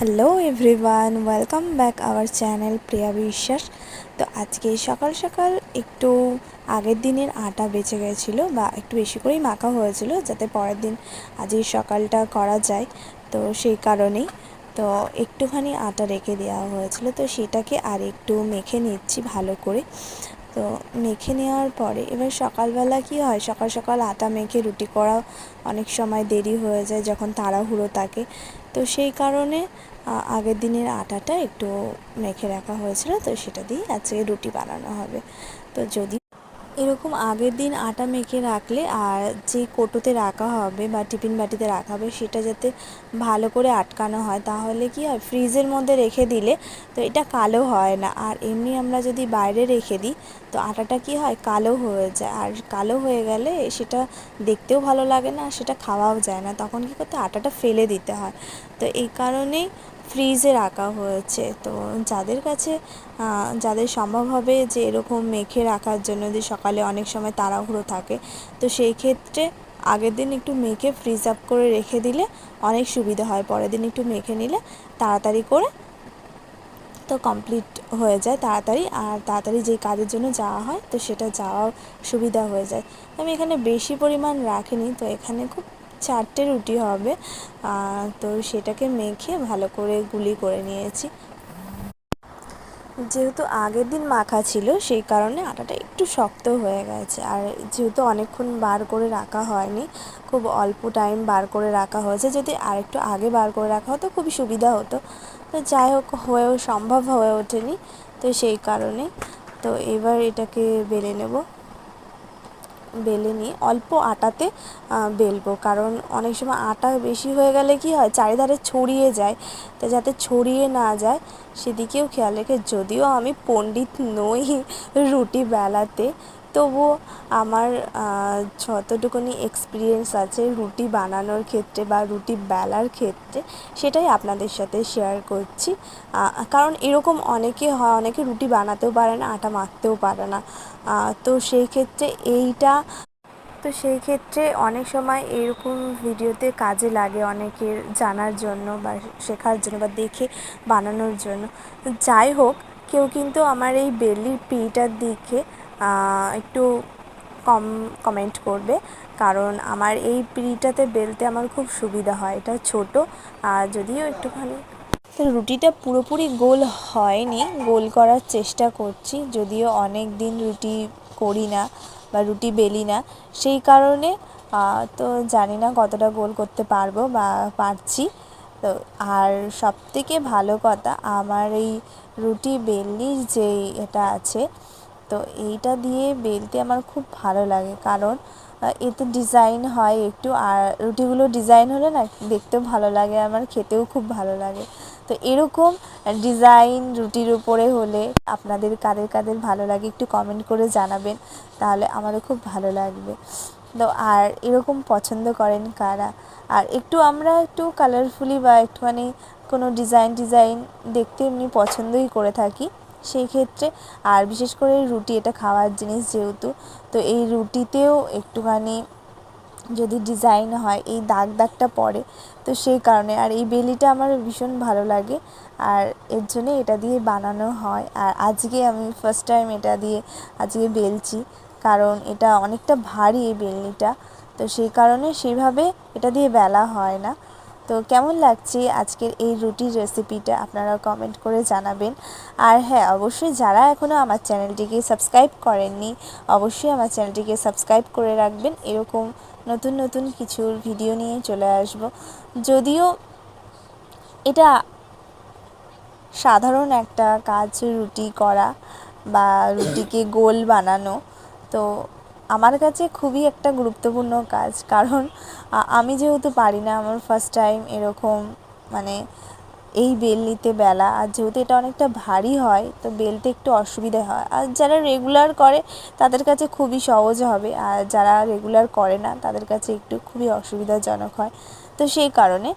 Hello everyone, welcome back our channel Priya Biswas. তো আজকে সকাল সকাল একটু আগের দিনের আটা বেঁচে গেছিলো বা একটু বেশি করেই মাখা হয়েছিল যাতে পরের দিন আজকের সকালটা করা যায়। তো সেই কারণেই তো একটুখানি আটা রেখে দেওয়া হয়েছিল, তো সেটাকে আর একটু মেখে নিচ্ছি ভালো করে। তো মেখে নেওয়ার পরে এবার সকালবেলা কি হয়, সকাল সকাল আটা মেখে রুটি করা অনেক সময় দেরি হয়ে যায় যখন তাড়াহুড়ো থাকে। তো সেই কারণে আগের দিনের আটাটা একটু মেখে রাখা হয়েছিল, তো সেটা দিয়ে আজকে রুটি বানানো হবে। তো যদি এরকম আগের দিন আটা মেখে রাখলে আর যে কৌটোতে রাখা হবে বা টিফিন বাটিতে রাখা হবে সেটা যাতে ভালো করে আটকানো হয়, তাহলে কি হয় ফ্রিজের মধ্যে রেখে দিলে তো এটা কালো হয় না। আর এমনি আমরা যদি বাইরে রেখে দিই তো আটাটা কি হয় কালো হয়ে যায়, আর কালো হয়ে গেলে সেটা দেখতেও ভালো লাগে না আর সেটা খাওয়াও যায় না, তখন কী করতে আটাটা ফেলে দিতে হয়। তো এই কারণেই ফ্রিজে রাখা হয়েছে। তো যাদের কাছে যাদের সম্ভব হবে যে এরকম মেখে রাখার জন্য, যে সকালে অনেক সময় তাড়াহুড়ো থাকে, তো সেই ক্ষেত্রে আগের দিন একটু মেখে ফ্রিজ আপ করে রেখে দিলে অনেক সুবিধা হয়। পরের দিন একটু মেখে নিলে তাড়াতাড়ি করে তো কমপ্লিট হয়ে যায় তাড়াতাড়ি, আর তাড়াতাড়ি যেই কাজের জন্য যাওয়া হয় তো সেটা যাওয়াও সুবিধা হয়ে যায়। আমি এখানে বেশি পরিমাণ রাখিনি, তো এখানে খুব 4টে রুটি হবে। তো সেটাকে মেখে ভালো করে গুলি করে নিয়েছি। যেহেতু আগের দিন মাখা ছিল সেই কারণে আটাটা একটু শক্ত হয়ে গেছে, আর যেহেতু অনেকক্ষণ বার করে রাখা হয়নি, খুব অল্প টাইম বার করে রাখা হয়েছে, যদি আরেকটু আগে বার করে রাখা হতো খুবই সুবিধা হতো। তো যাই হোক, হয়েও সম্ভব হয়ে ওঠেনি, তো সেই কারণে তো এবার এটাকে বেলে নেব। বেলে নিয়ে অল্প আটাতে বেলবো, কারণ অনেক সময় আটা বেশি হয়ে গেলে কি হয় চারিধারে ছড়িয়ে যায়, তো যাতে ছড়িয়ে না যায় সেদিকেও খেয়াল রেখে, যদিও আমি পণ্ডিত নই রুটি বেলাতে, তবুও আমার যতটুকুনি এক্সপিরিয়েন্স আছে রুটি বানানোর ক্ষেত্রে বা রুটি বেলার ক্ষেত্রে সেটাই আপনাদের সাথে শেয়ার করছি। কারণ এরকম অনেকে হয়, অনেকে রুটি বানাতেও পারে না, আটা মাখতেও পারে না। তো সেই ক্ষেত্রে সেই ক্ষেত্রে অনেক সময় এরকম ভিডিওতে কাজে লাগে অনেকের জানার জন্য বা শেখার জন্য বা দেখে বানানোর জন্য। যাই হোক, কেউ কিন্তু আমার এই বেলির পিটার দিকে একটু কমেন্ট করবে, কারণ আমার এই পিটাতে বেলতে আমার খুব সুবিধা হয়। এটা ছোট, আর যদিও একটুখানি রুটিটা পুরোপুরি গোল হয়নি, গোল করার চেষ্টা করছি, যদিও অনেক দিন রুটি করি না বা রুটি বেলি না, সেই কারণে তো জানি না কতটা গোল করতে পারবো বা পারছি। তো আর সবথেকে ভালো কথা, আমার এই রুটি বেলনির যেই এটা আছে, তো এইটা দিয়ে বেলতে আমার খুব ভালো লাগে, কারণ এতে ডিজাইন হয় একটু, আর রুটিগুলো ডিজাইন হলে না দেখতেও ভালো লাগে, আমার খেতেও খুব ভালো লাগে। তো এরকম ডিজাইন রুটির উপরে হলে আপনাদের কাদের কাদের ভালো লাগে একটু কমেন্ট করে জানাবেন, তাহলে আমারও খুব ভালো লাগবে। তো আর এরকম পছন্দ করেন কারা, আর আমরা একটু কালারফুলি বা একটুখানি কোনো ডিজাইন দেখতে এমনি পছন্দই করে থাকি সেই ক্ষেত্রে। আর বিশেষ করে রুটি এটা খাওয়ার জিনিস যেহেতু, তো এই রুটিতেও একটুখানি যদি ডিজাইন হয়, এই দাগটা পড়ে, তো সেই কারণে আর এই বেলিটা আমার ভীষণ ভালো লাগে, আর এর জন্যে এটা দিয়ে বানানো হয়। আর আজকে আমি ফার্স্ট টাইম এটা দিয়ে আজকে বেলছি, কারণ এটা অনেকটা ভারী এই বেলনিটা, তো সেই কারণে সেইভাবে এটা দিয়ে বেলা হয় না। তো কেমন লাগছে আজকের এই রুটির রেসিপিটা আপনারা কমেন্ট করে জানাবেন। আর হ্যাঁ, অবশ্যই যারা এখনও আমার চ্যানেলটিকে সাবস্ক্রাইব করেননি অবশ্যই আমার চ্যানেলটিকে সাবস্ক্রাইব করে রাখবেন, এরকম নতুন নতুন কিছুর ভিডিও নিয়ে চলে আসব। যদিও এটা সাধারণ একটা কাজ রুটি করা বা রুটিকে গোল বানানো, তো আমার কাছে খুবই একটা গুরুত্বপূর্ণ কাজ, কারণ আমি যেহেতু পারি না, আমার ফার্স্ট টাইম এরকম মানে এই বেলনিতে বেলা, আর যেহেতু এটা অনেকটা ভারী হয় তো বেলতে একটু অসুবিধা হয়, আর যারা রেগুলার করে তাদের কাছে খুবই সহজ হবে, আর যারা রেগুলার করে না তাদের কাছে একটু খুবই অসুবিধাজনক হয়। তো সেই কারণে।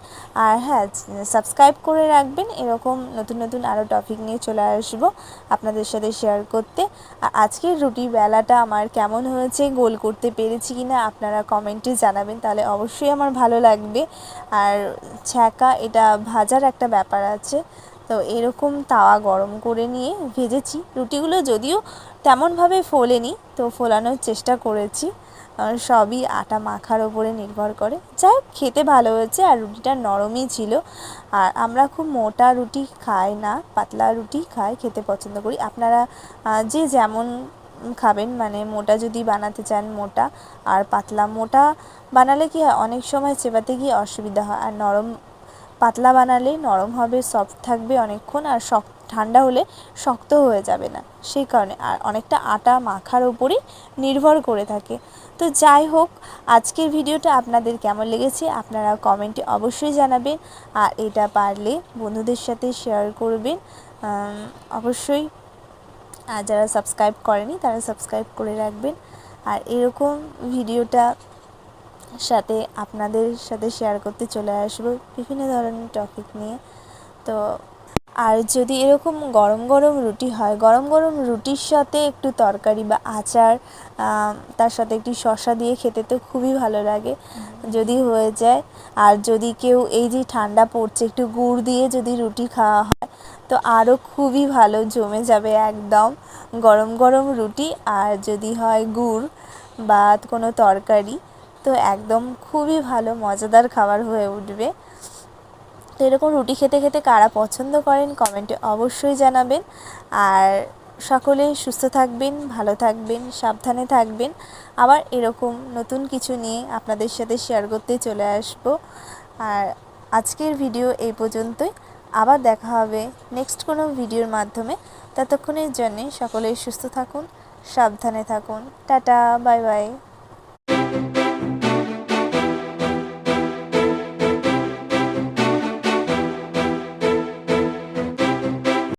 আর হ্যাঁ, সাবস্ক্রাইব করে রাখবেন, এরকম নতুন নতুন আরও টপিক নিয়ে চলে আসবো আপনাদের সাথে শেয়ার করতে। আর আজকের রুটি বেলাটা আমার কেমন হয়েছে, গোল করতে পেরেছি কি না আপনারা কমেন্টে জানাবেন, তাহলে অবশ্যই আমার ভালো লাগবে। আর ছ্যাঁকা এটা ভাজার একটা ব্যাপার আছে, তো এরকম তাওয়া গরম করে নিয়ে ভেজেছি রুটিগুলো, যদিও তেমনভাবে ফোলেনি, তো ফোলানোর চেষ্টা করেছি। সবই আটা মাখার ওপরে নির্ভর করে। যাই হোক, খেতে ভালো হয়েছে আর রুটিটা নরমই ছিল। আর আমরা খুব মোটা রুটি খাই না, পাতলা রুটি খাই, খেতে পছন্দ করি। আপনারা যে যেমন খাবেন, মানে মোটা যদি বানাতে চান মোটা, আর পাতলা। মোটা বানালে কি হয়, অনেক সময় চেবাতে গিয়ে অসুবিধা হয়, আর নরম পাতলা বানালে নরম হবে, সফট থাকবে অনেকক্ষণ, আর ঠান্ডা হলে শক্ত হয়ে যাবে না, সেই কারণে। আর অনেকটা আটা মাখার ওপরই নির্ভর করে থাকে। তো যাই হোক, আজকের ভিডিওটা আপনাদের কেমন লেগেছে আপনারা কমেন্টে অবশ্যই জানাবেন। আর এটা পারলে বন্ধুদের সাথে শেয়ার করবেন অবশ্যই। আর যারা সাবস্ক্রাইব করেনি তারা সাবস্ক্রাইব করে রাখবেন। আর এরকম ভিডিওটা সাথে আপনাদের সাথে শেয়ার করতে চলে আসবো বিভিন্ন ধরনের টপিক নিয়ে। তো আর যদি এরকম গরম গরম রুটি হয়, গরম গরম রুটির সাথে একটু তরকারি বা আচার, তার সাথে একটু শসা দিয়ে খেতে তো খুবই ভালো লাগে যদি হয়ে যায়। আর যদি কেউ, এই যে ঠান্ডা পড়ছে, একটু গুড় দিয়ে যদি রুটি খাওয়া হয় তো আরও খুবই ভালো জমে যাবে একদম গরম গরম রুটি। আর যদি হয় গুড় বা কোনো তরকারি, তো একদম খুবই ভালো মজাদার খাবার হয়ে উঠবে। তো এরকম রুটি খেতে খেতে কারা পছন্দ করেন কমেন্টে অবশ্যই জানাবেন। আর সকলে সুস্থ থাকবেন, ভালো থাকবেন, সাবধানে থাকবেন। আবার এরকম নতুন কিছু নিয়ে আপনাদের সাথে শেয়ার করতে চলে আসব। আর আজকের ভিডিও এই পর্যন্তই, আবার দেখা হবে নেক্সট কোনো ভিডিওর মাধ্যমে। ততক্ষণের জন্যে সকলেই সুস্থ থাকুন, সাবধানে থাকুন। Tata, bye bye.